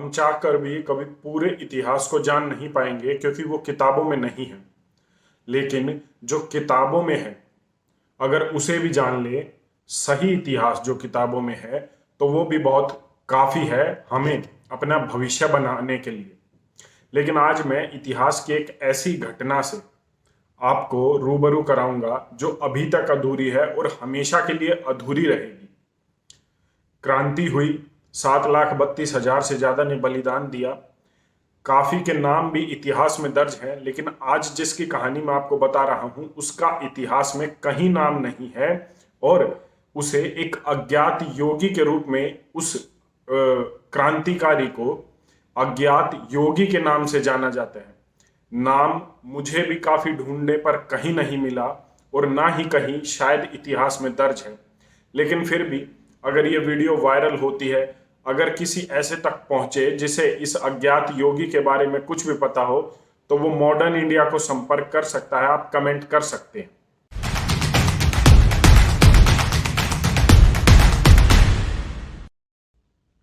हम चाह कर भी कभी पूरे इतिहास को जान नहीं पाएंगे क्योंकि वो किताबों में नहीं है। लेकिन जो किताबों में है, अगर उसे भी जान ले, सही इतिहास जो किताबों में है, तो वो भी बहुत काफ़ी है हमें अपना भविष्य बनाने के लिए। लेकिन आज मैं इतिहास की एक ऐसी घटना से आपको रूबरू कराऊंगा जो अभी तक अधूरी है और हमेशा के लिए अधूरी रहेगी। क्रांति हुई, 7,32,000 से ज्यादा ने बलिदान दिया। काफी के नाम भी इतिहास में दर्ज हैं, लेकिन आज जिसकी कहानी मैं आपको बता रहा हूं उसका इतिहास में कहीं नाम नहीं है और उसे एक अज्ञात योगी के रूप में उस क्रांतिकारी को अज्ञात योगी के नाम से जाना जाता है। नाम मुझे भी काफी ढूंढने पर कहीं नहीं मिला और ना ही कहीं शायद इतिहास में दर्ज है। लेकिन फिर भी अगर ये वीडियो वायरल होती है, अगर किसी ऐसे तक पहुंचे जिसे इस अज्ञात योगी के बारे में कुछ भी पता हो, तो वो मॉडर्न इंडिया को संपर्क कर सकता है। आप कमेंट कर सकते हैं।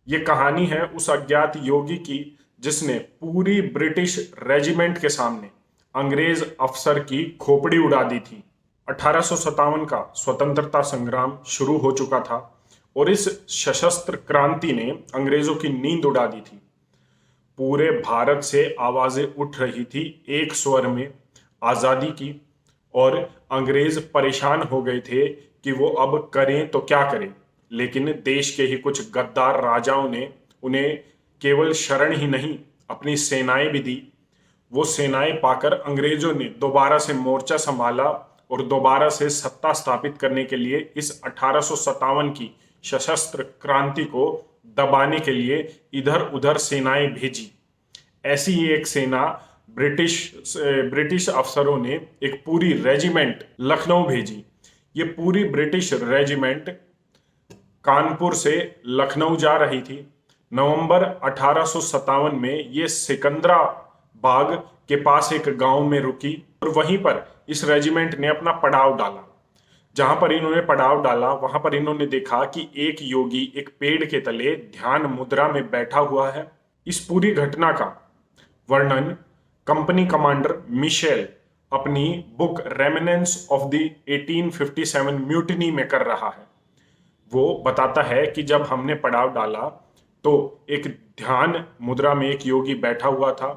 ये कहानी है उस अज्ञात योगी की जिसने पूरी ब्रिटिश रेजिमेंट के सामने अंग्रेज अफसर की खोपड़ी उड़ा दी थी। 1857 का स्वतंत्रता संग्राम शुरू हो चुका था और इस सशस्त्र क्रांति ने अंग्रेजों की नींद उड़ा दी थी। पूरे भारत से आवाजें उठ रही थी एक स्वर में आजादी की, और अंग्रेज परेशान हो गए थे कि वो अब करें तो क्या करें। लेकिन देश के ही कुछ गद्दार राजाओं ने उन्हें केवल शरण ही नहीं, अपनी सेनाएं भी दी। वो सेनाएं पाकर अंग्रेजों ने दोबारा से मोर्चा संभाला और दोबारा से सत्ता स्थापित करने के लिए इस 1857 की सशस्त्र क्रांति को दबाने के लिए इधर उधर सेनाएं भेजी। ऐसी ही एक सेना ब्रिटिश अफसरों ने एक पूरी रेजिमेंट लखनऊ भेजी। ये पूरी ब्रिटिश रेजिमेंट कानपुर से लखनऊ जा रही थी। नवंबर 1857 में ये सिकंदराबाग के पास एक गांव में रुकी और वहीं पर इस रेजिमेंट ने अपना पड़ाव डाला। जहां पर इन्होंने पड़ाव डाला वहां पर इन्होंने देखा कि एक योगी एक पेड़ के तले ध्यान मुद्रा में बैठा हुआ है। इस पूरी घटना का वर्णन कंपनी कमांडर मिशेल अपनी book remnants of the 1857 mutiny में कर रहा है। वो बताता है कि जब हमने पड़ाव डाला तो एक ध्यान मुद्रा में एक योगी बैठा हुआ था।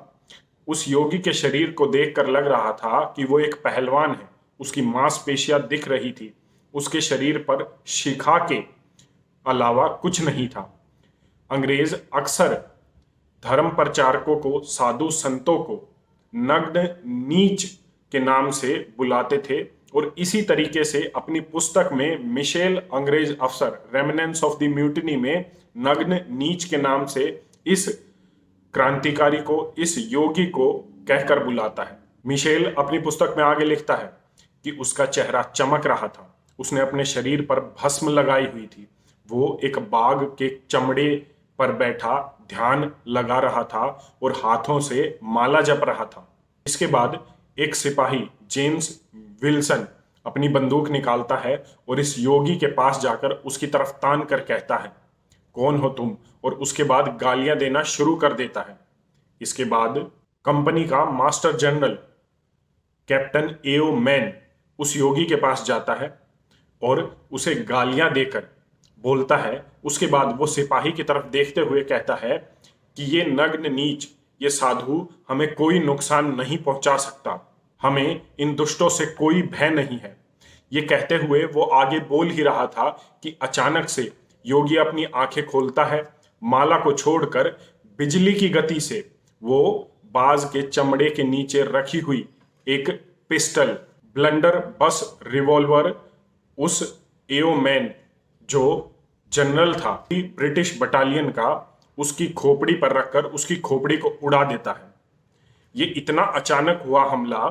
उस योगी के शरीर को देखकर लग रहा था कि वो एक पहलवान है। उसकी मांसपेशियां दिख रही थी। उसके शरीर पर शिखा के अलावा कुछ नहीं था। अंग्रेज अक्सर धर्म प्रचारकों को, साधु संतों को नग्न नीच के नाम से बुलाते थे और इसी तरीके से अपनी पुस्तक में मिशेल अंग्रेज अफसर रेमिनेंस ऑफ द म्यूटिनी में नग्न नीच के नाम से इस क्रांतिकारी को, इस योगी को कहकर बुलाता है। मिशेल अपनी पुस्तक में आगे लिखता है कि उसका चेहरा चमक रहा था। उसने अपने शरीर पर भस्म लगाई हुई थी। वो एक बाघ के चमड़े पर बैठा ध्यान लगा रहा था और हाथों से माला जप रहा था। इसके बाद एक सिपाही जेम्स विल्सन अपनी बंदूक निकालता है और इस योगी के पास जाकर उसकी तरफ तान कर कहता है, कौन हो तुम? और उसके बाद गालियां देना शुरू कर देता है। इसके बाद कंपनी का मास्टर जनरल कैप्टन एओ मैन उस योगी के पास जाता है और उसे गालियां देकर बोलता है। उसके बाद वो सिपाही की तरफ देखते हुए कहता है कि ये नग्न नीच, ये साधु हमें कोई नुकसान नहीं पहुंचा सकता। हमें इन दुष्टों से कोई भय नहीं है। ये कहते हुए वो आगे बोल ही रहा था कि अचानक से योगी अपनी आंखें खोलता है। माला को छोड़कर बिजली की गति से वो बाज के चमड़े के नीचे रखी हुई एक पिस्टल, ब्लंडर बस रिवॉल्वर, उस एओ मैन जो जनरल था ब्रिटिश बटालियन का, उसकी खोपड़ी पर रखकर उसकी खोपड़ी को उड़ा देता है। ये इतना अचानक हुआ हमला।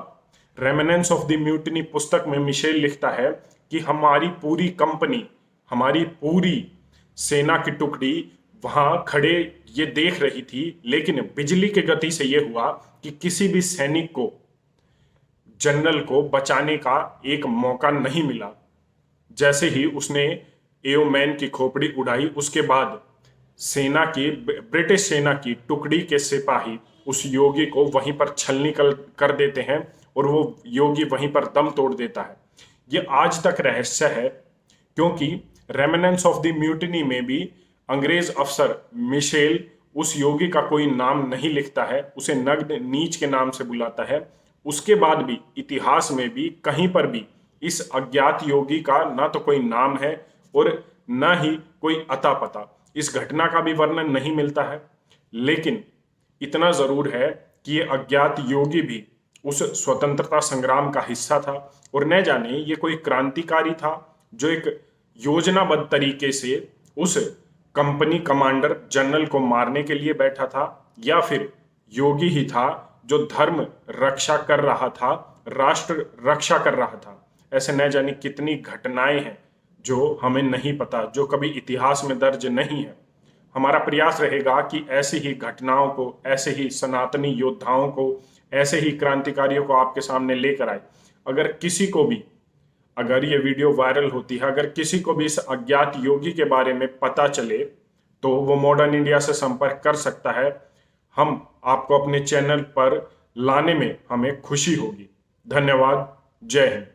रेमिनेंस ऑफ द म्यूटिनी पुस्तक में मिशेल लिखता है कि हमारी पूरी कंपनी, हमारी पूरी सेना की टुकड़ी वहां खड़े ये देख रही थी, लेकिन बिजली की गति से ये हुआ कि किसी भी सैनिक को, जनरल को बचाने का एक मौका नहीं मिला। जैसे ही उसने एओ मैन की खोपड़ी उड़ाई, उसके बाद सेना की ब्रिटिश सेना की टुकड़ी के सिपाही उस योगी को वहीं पर छलनी कर देते हैं और वो योगी वहीं पर दम तोड़ देता है। ये आज तक रहस्य है, क्योंकि रेमिनेंस ऑफ द म्यूटिनी में भी अंग्रेज अफसर मिशेल उस योगी का कोई नाम नहीं लिखता है, उसे नग्न नीच के नाम से बुलाता है। उसके बाद भी इतिहास में भी कहीं पर भी इस अज्ञात योगी का ना तो कोई नाम है और न ही कोई अता पता। इस घटना का भी वर्णन नहीं मिलता है। लेकिन इतना जरूर है कि ये अज्ञात योगी भी उस स्वतंत्रता संग्राम का हिस्सा था, और न जाने ये कोई क्रांतिकारी था जो एक योजनाबद्ध तरीके से उस कंपनी कमांडर जनरल को मारने के लिए बैठा था, या फिर योगी ही था जो धर्म रक्षा कर रहा था, राष्ट्र रक्षा कर रहा था। ऐसे न जाने कितनी घटनाएं हैं जो हमें नहीं पता, जो कभी इतिहास में दर्ज नहीं है। हमारा प्रयास रहेगा कि ऐसी ही घटनाओं को, ऐसे ही सनातनी योद्धाओं को, ऐसे ही क्रांतिकारियों को आपके सामने लेकर आए। अगर किसी को भी, अगर ये वीडियो वायरल होती है, अगर किसी को भी इस अज्ञात योगी के बारे में पता चले तो वो मॉडर्न इंडिया से संपर्क कर सकता है। हम आपको अपने चैनल पर लाने में हमें खुशी होगी। धन्यवाद। जय हिंद।